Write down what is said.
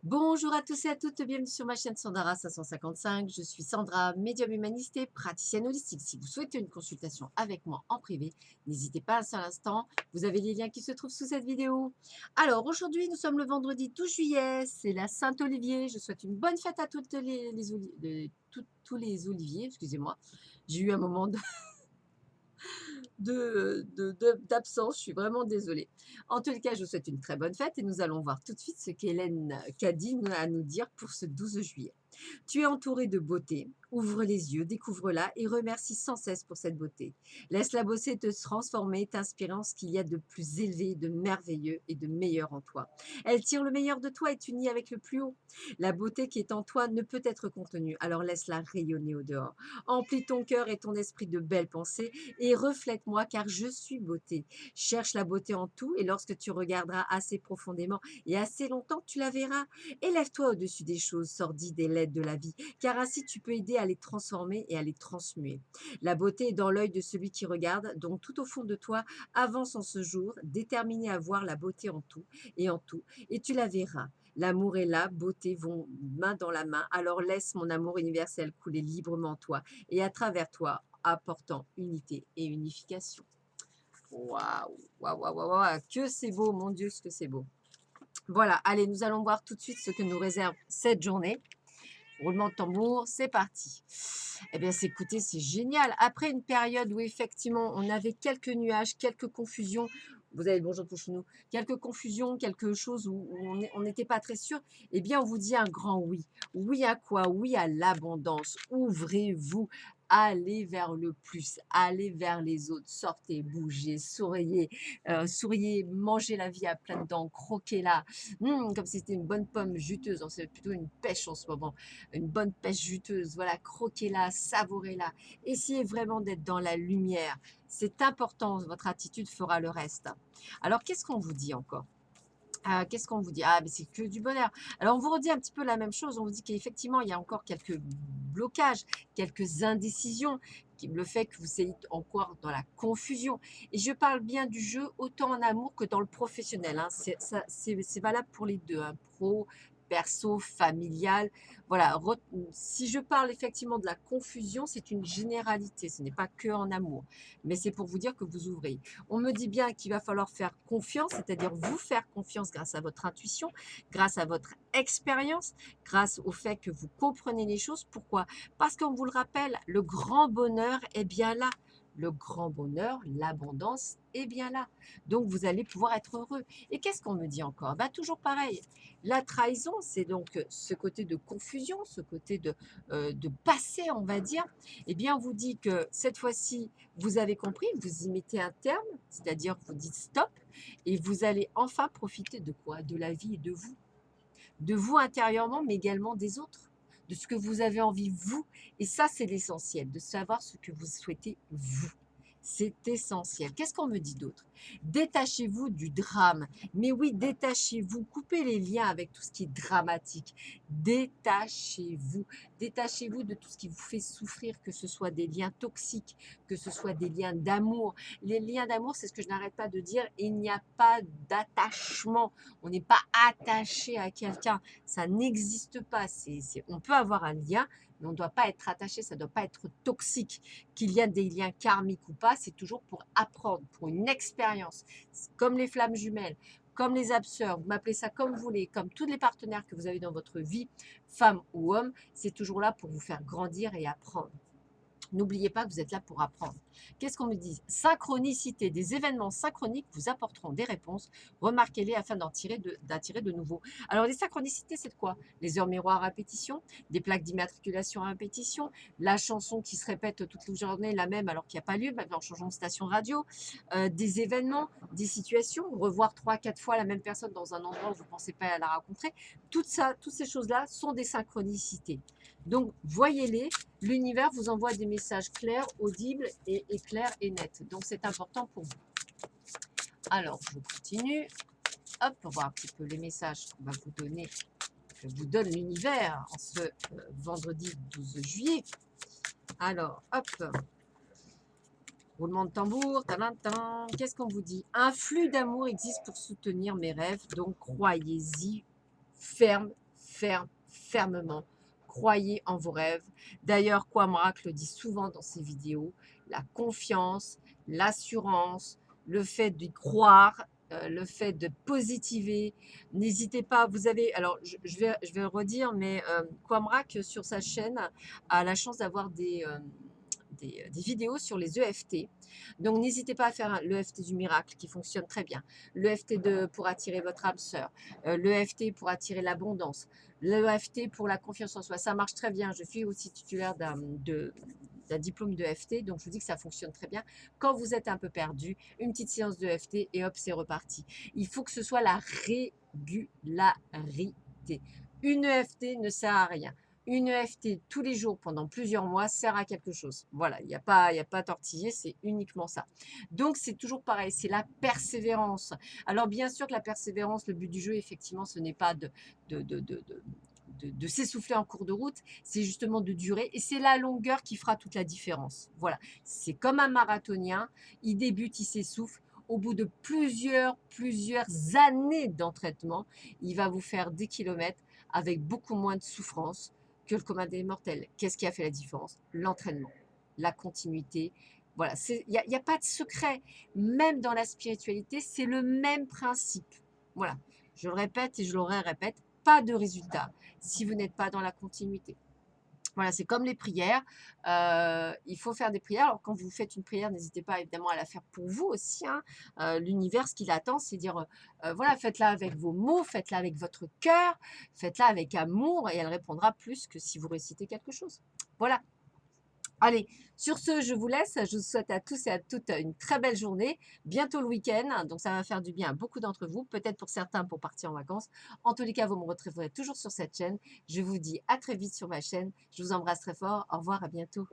Bonjour à tous et à toutes, bienvenue sur ma chaîne Sandara 555. Je suis Sandra, médium humaniste praticienne holistique. Si vous souhaitez une consultation avec moi en privé, n'hésitez pas un seul instant. Vous avez les liens qui se trouvent sous cette vidéo. Alors aujourd'hui, nous sommes le vendredi 12 juillet, c'est la Saint-Olivier. Je souhaite une bonne fête à toutes tous les oliviers, excusez-moi. J'ai eu un moment d'absence. Je suis vraiment désolée. En tous les cas, je vous souhaite une très bonne fête et nous allons voir tout de suite ce qu'Hélène Caddy a à nous dire pour ce 12 juillet. Tu es entouré de beauté. Ouvre les yeux, découvre-la et remercie sans cesse pour cette beauté. Laisse la beauté te transformer, t'inspirant ce qu'il y a de plus élevé, de merveilleux et de meilleur en toi. Elle tire le meilleur de toi et t'unit avec le plus haut. La beauté qui est en toi ne peut être contenue, alors laisse-la rayonner au dehors. Emplis ton cœur et ton esprit de belles pensées et reflète-moi car je suis beauté. Cherche la beauté en tout et lorsque tu regarderas assez profondément et assez longtemps, tu la verras. Élève-toi au-dessus des choses sordides et laides de la vie, car ainsi tu peux aider à les transformer et à les transmuer. La beauté est dans l'œil de celui qui regarde, donc tout au fond de toi, avance en ce jour, déterminé à voir la beauté en tout, et tu la verras. L'amour et la beauté vont main dans la main, alors laisse mon amour universel couler librement en toi et à travers toi, apportant unité et unification. Waouh, waouh, waouh, waouh, waouh, que c'est beau, mon Dieu, ce que c'est beau. Voilà, allez, nous allons voir tout de suite ce que nous réserve cette journée. Roulement de tambour, c'est parti. Eh bien, écoutez, c'est génial. Après une période où effectivement on avait quelques nuages, quelques confusions, vous avez le bonjour Pouchounou, quelques confusions, quelque chose où on n'était pas très sûr, eh bien, on vous dit un grand oui. Oui à quoi? Oui à l'abondance. Ouvrez-vous. Allez vers le plus, allez vers les autres, sortez, bougez, souriez, mangez la vie à pleines dents, croquez-la, comme si c'était une bonne pomme juteuse, c'est plutôt une pêche en ce moment, une bonne pêche juteuse, voilà, croquez-la, savourez-la, essayez vraiment d'être dans la lumière, c'est important, votre attitude fera le reste. Alors, qu'est-ce qu'on vous dit encore? Qu'est-ce qu'on vous dit? Ah, mais c'est que du bonheur. Alors, on vous redit un petit peu la même chose. On vous dit qu'effectivement, il y a encore quelques blocages, quelques indécisions, le fait que vous soyez encore dans la confusion. Et je parle bien du jeu autant en amour que dans le professionnel, hein. C'est valable pour les deux, hein, pro, perso, familial. Voilà. Si je parle effectivement de la confusion, c'est une généralité. Ce n'est pas que en amour. Mais c'est pour vous dire que vous ouvrez. On me dit bien qu'il va falloir faire confiance, c'est-à-dire vous faire confiance grâce à votre intuition, grâce à votre expérience, grâce au fait que vous comprenez les choses. Pourquoi? Parce qu'on vous le rappelle, le grand bonheur est bien là. Le grand bonheur, l'abondance est bien là. Donc, vous allez pouvoir être heureux. Et qu'est-ce qu'on me dit encore? Bah, toujours pareil. La trahison, c'est donc ce côté de confusion, ce côté de passé, on va dire. Eh bien, on vous dit que cette fois-ci, vous avez compris, vous y mettez un terme, c'est-à-dire vous dites stop, et vous allez enfin profiter de quoi? De la vie et de vous intérieurement, mais également des autres, de ce que vous avez envie vous. Et ça, c'est l'essentiel, de savoir ce que vous souhaitez vous. C'est essentiel. Qu'est-ce qu'on me dit d'autre? Détachez-vous du drame. Mais oui, détachez-vous. Coupez les liens avec tout ce qui est dramatique. Détachez-vous. Détachez-vous de tout ce qui vous fait souffrir, que ce soit des liens toxiques, que ce soit des liens d'amour. Les liens d'amour, c'est ce que je n'arrête pas de dire. Il n'y a pas d'attachement. On n'est pas attaché à quelqu'un. Ça n'existe pas. On peut avoir un lien, mais on ne doit pas être attaché. Ça ne doit pas être toxique. Qu'il y a des liens karmiques ou pas, c'est toujours pour apprendre, pour une expérience. Comme les flammes jumelles, comme les âmes sœurs, vous m'appelez ça comme vous voulez, comme tous les partenaires que vous avez dans votre vie, femme ou homme, c'est toujours là pour vous faire grandir et apprendre. N'oubliez pas que vous êtes là pour apprendre. Qu'est-ce qu'on me dit? Synchronicité. Des événements synchroniques vous apporteront des réponses. Remarquez-les afin d'attirer de nouveau. Alors, les synchronicités, c'est de quoi? Les heures miroirs à répétition, des plaques d'immatriculation à répétition, la chanson qui se répète toute la journée, la même alors qu'il n'y a pas lieu, en changeant de station radio, des événements, des situations, revoir 3, 4 fois la même personne dans un endroit où vous ne pensez pas la rencontrer. Toutes ces choses-là sont des synchronicités. Donc, voyez-les. L'univers vous envoie des messages clairs, audibles et clairs et nets. Donc, c'est important pour vous. Alors, je continue. Hop, on va voir un petit peu les messages qu'on va vous donner, que vous donne l'univers en ce vendredi 12 juillet. Alors, hop, roulement de tambour, talentin. Qu'est-ce qu'on vous dit? Un flux d'amour existe pour soutenir mes rêves, donc croyez-y ferme, fermement. Croyez en vos rêves. D'ailleurs, Kwamrak le dit souvent dans ses vidéos, la confiance, l'assurance, le fait d'y croire, le fait de positiver. N'hésitez pas, vous avez, alors je vais le redire, mais Kwamrak sur sa chaîne a la chance d'avoir des vidéos sur les EFT. Donc n'hésitez pas à faire l'EFT du miracle qui fonctionne très bien, l'EFT pour attirer votre âme sœur, l'EFT pour attirer l'abondance, l'EFT pour la confiance en soi. Ça marche très bien. Je suis aussi titulaire d'un diplôme de FT, donc je vous dis que ça fonctionne très bien. Quand vous êtes un peu perdu, une petite séance de FT et hop, c'est reparti. Il faut que ce soit la régularité. Une EFT ne sert à rien. Une EFT tous les jours pendant plusieurs mois sert à quelque chose. Voilà, il n'y a pas à tortiller, c'est uniquement ça. Donc, c'est toujours pareil, c'est la persévérance. Alors, bien sûr que la persévérance, le but du jeu, effectivement, ce n'est pas de s'essouffler en cours de route, c'est justement de durer et c'est la longueur qui fera toute la différence. Voilà, c'est comme un marathonien, il débute, il s'essouffle. Au bout de plusieurs années d'entraînement, il va vous faire des kilomètres avec beaucoup moins de souffrance que le commun des mortels. Qu'est-ce qui a fait la différence? L'entraînement, la continuité. Voilà, il n'y a pas de secret. Même dans la spiritualité, c'est le même principe. Voilà, je le répète et je le répète, pas de résultat si vous n'êtes pas dans la continuité. Voilà, c'est comme les prières. Il faut faire des prières. Alors, quand vous faites une prière, n'hésitez pas évidemment à la faire pour vous aussi, hein. L'univers, ce qu'il attend, c'est dire, voilà, faites-la avec vos mots, faites-la avec votre cœur, faites-la avec amour et elle répondra plus que si vous récitez quelque chose. Voilà. Allez, sur ce, je vous laisse. Je vous souhaite à tous et à toutes une très belle journée. Bientôt le week-end, donc ça va faire du bien à beaucoup d'entre vous, peut-être pour certains pour partir en vacances. En tous les cas, vous me retrouverez toujours sur cette chaîne. Je vous dis à très vite sur ma chaîne. Je vous embrasse très fort. Au revoir, à bientôt.